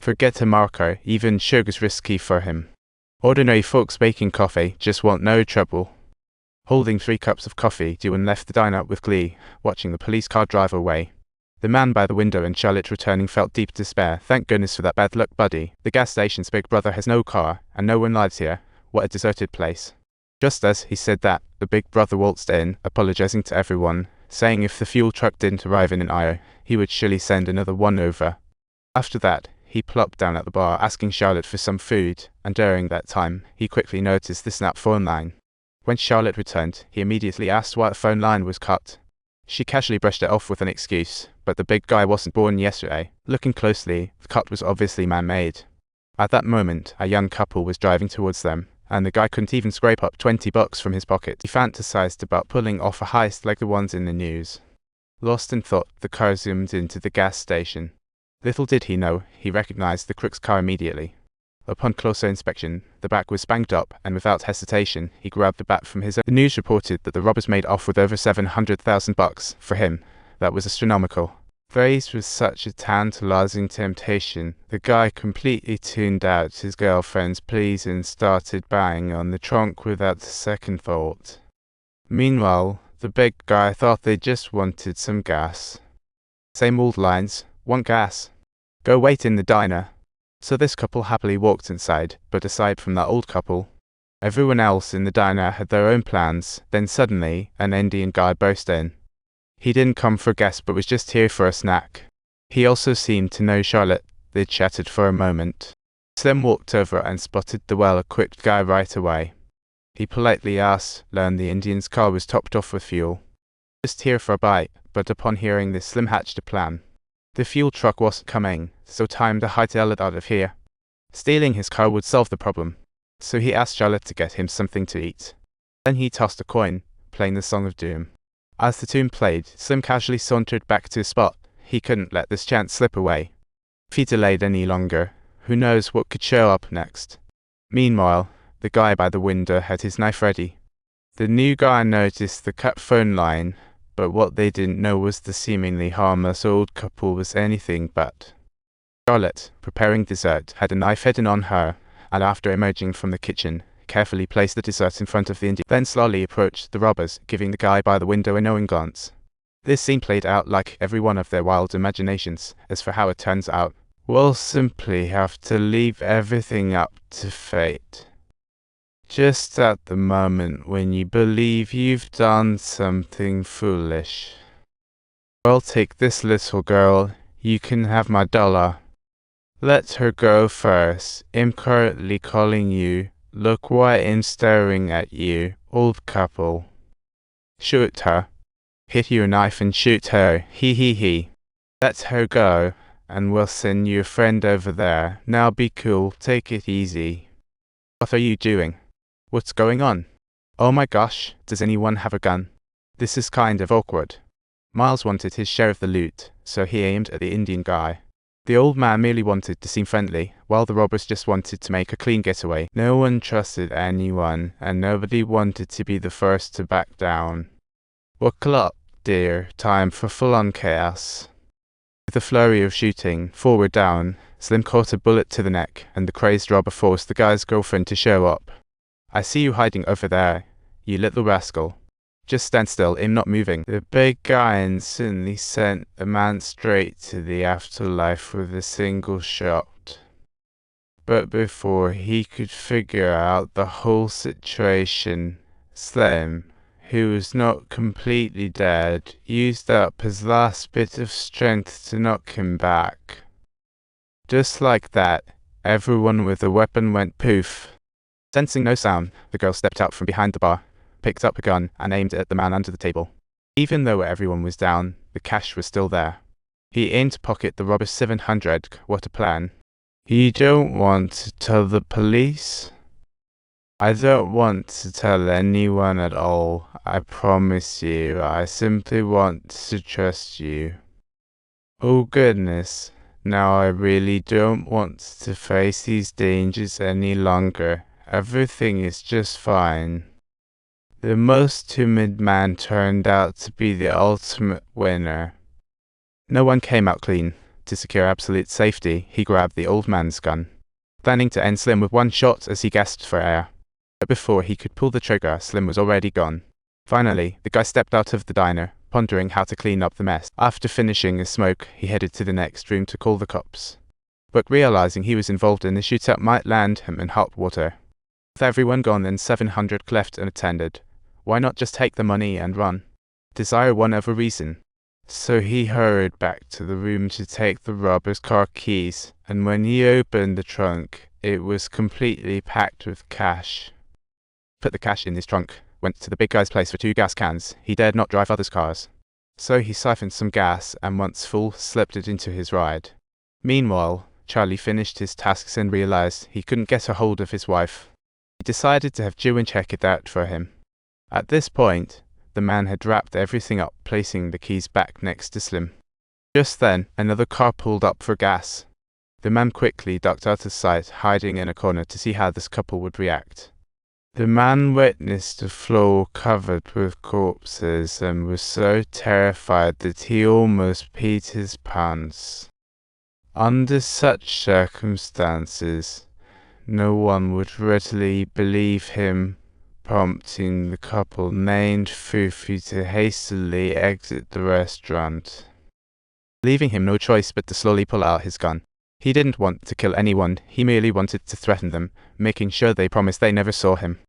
Forget a marker, even sugar's risky for him. Ordinary folks making coffee just want no trouble. Holding 3 cups of coffee, Dewan left the diner with glee, watching the police car drive away. The man by the window and Charlotte returning felt deep despair. Thank goodness for that bad luck, buddy. The gas station's big brother has no car, and no one lives here. What a deserted place. Just as he said that, the big brother waltzed in, apologizing to everyone, saying if the fuel truck didn't arrive in an hour, he would surely send another one over. After that, he plopped down at the bar, asking Charlotte for some food, and during that time, he quickly noticed the snap phone line. When Charlotte returned, he immediately asked why the phone line was cut. She casually brushed it off with an excuse, but the big guy wasn't born yesterday. Looking closely, the cut was obviously man-made. At that moment, a young couple was driving towards them, and the guy couldn't even scrape up $20 from his pocket. He fantasized about pulling off a heist like the ones in the news. Lost in thought, the car zoomed into the gas station. Little did he know, he recognized the crook's car immediately. Upon closer inspection, the back was banged up, and without hesitation, he grabbed the bat from his own. The news reported that the robbers made off with over $700,000. For him, that was astronomical. Faced with such a tantalizing temptation, the guy completely tuned out his girlfriend's pleas and started banging on the trunk without a second thought. Meanwhile, the big guy thought they just wanted some gas. Same old lines, want gas? Go wait in the diner. So this couple happily walked inside, but aside from that old couple, everyone else in the diner had their own plans. Then suddenly, an Indian guy burst in. He didn't come for gas but was just here for a snack. He also seemed to know Charlotte. They chatted for a moment. Slim walked over and spotted the well-equipped guy right away. He politely asked, learned the Indian's car was topped off with fuel. Just here for a bite, but upon hearing this, Slim hatched a plan. The fuel truck wasn't coming, so time to hightail it out of here. Stealing his car would solve the problem, so he asked Charlotte to get him something to eat. Then he tossed a coin, playing the Song of Doom. As the tune played, Slim casually sauntered back to his spot. He couldn't let this chance slip away. If he delayed any longer, who knows what could show up next. Meanwhile, the guy by the window had his knife ready. The new guy noticed the cut phone line, but what they didn't know was the seemingly harmless old couple was anything but. Charlotte, preparing dessert, had a knife hidden on her, and after emerging from the kitchen, carefully placed the dessert in front of the Indian, then slowly approached the robbers, giving the guy by the window a knowing glance. This scene played out like every one of their wild imaginations. As for how it turns out, we'll simply have to leave everything up to fate. Just at the moment when you believe you've done something foolish. Well, take this little girl, you can have my dollar. Let her go first. I'm currently calling you. Look why I'm staring at you, old couple. Shoot her. Hit your knife and shoot her, he. Let her go, and we'll send you a friend over there. Now be cool, take it easy. What are you doing? What's going on? Oh my gosh, does anyone have a gun? This is kind of awkward. Miles wanted his share of the loot, so he aimed at the Indian guy. The old man merely wanted to seem friendly, while the robbers just wanted to make a clean getaway. No one trusted anyone, and nobody wanted to be the first to back down. Buckle up, dear, time for full-on chaos. With a flurry of shooting, forward down, Slim caught a bullet to the neck, and the crazed robber forced the guy's girlfriend to show up. I see you hiding over there, you little rascal. Just stand still, I'm not moving. The big guy instantly sent the man straight to the afterlife with a single shot. But before he could figure out the whole situation, Slim, who was not completely dead, used up his last bit of strength to knock him back. Just like that, everyone with a weapon went poof. Sensing no sound, the girl stepped out from behind the bar, picked up a gun, and aimed it at the man under the table. Even though everyone was down, the cash was still there. He aimed to pocket the robber's $700. What a plan. You don't want to tell the police? I don't want to tell anyone at all, I promise you. I simply want to trust you. Oh goodness, now I really don't want to face these dangers any longer. Everything is just fine. The most timid man turned out to be the ultimate winner. No one came out clean. To secure absolute safety, he grabbed the old man's gun, planning to end Slim with one shot as he gasped for air. But before he could pull the trigger, Slim was already gone. Finally, the guy stepped out of the diner, pondering how to clean up the mess. After finishing his smoke, he headed to the next room to call the cops. But realizing he was involved in the shootout might land him in hot water. With everyone gone and 700 left unattended, why not just take the money and run? Desire one other reason. So he hurried back to the room to take the robber's car keys, and when he opened the trunk, it was completely packed with cash. Put the cash in his trunk, went to the big guy's place for 2 gas cans. He dared not drive others' cars. So he siphoned some gas and once full, slipped it into his ride. Meanwhile, Charlie finished his tasks and realized he couldn't get a hold of his wife. He decided to have Joe check it out for him. At this point, the man had wrapped everything up, placing the keys back next to Slim. Just then, another car pulled up for gas. The man quickly ducked out of sight, hiding in a corner to see how this couple would react. The man witnessed a floor covered with corpses and was so terrified that he almost peed his pants. Under such circumstances, no one would readily believe him, prompting the couple named Fufu to hastily exit the restaurant, leaving him no choice but to slowly pull out his gun. He didn't want to kill anyone, he merely wanted to threaten them, making sure they promised they never saw him.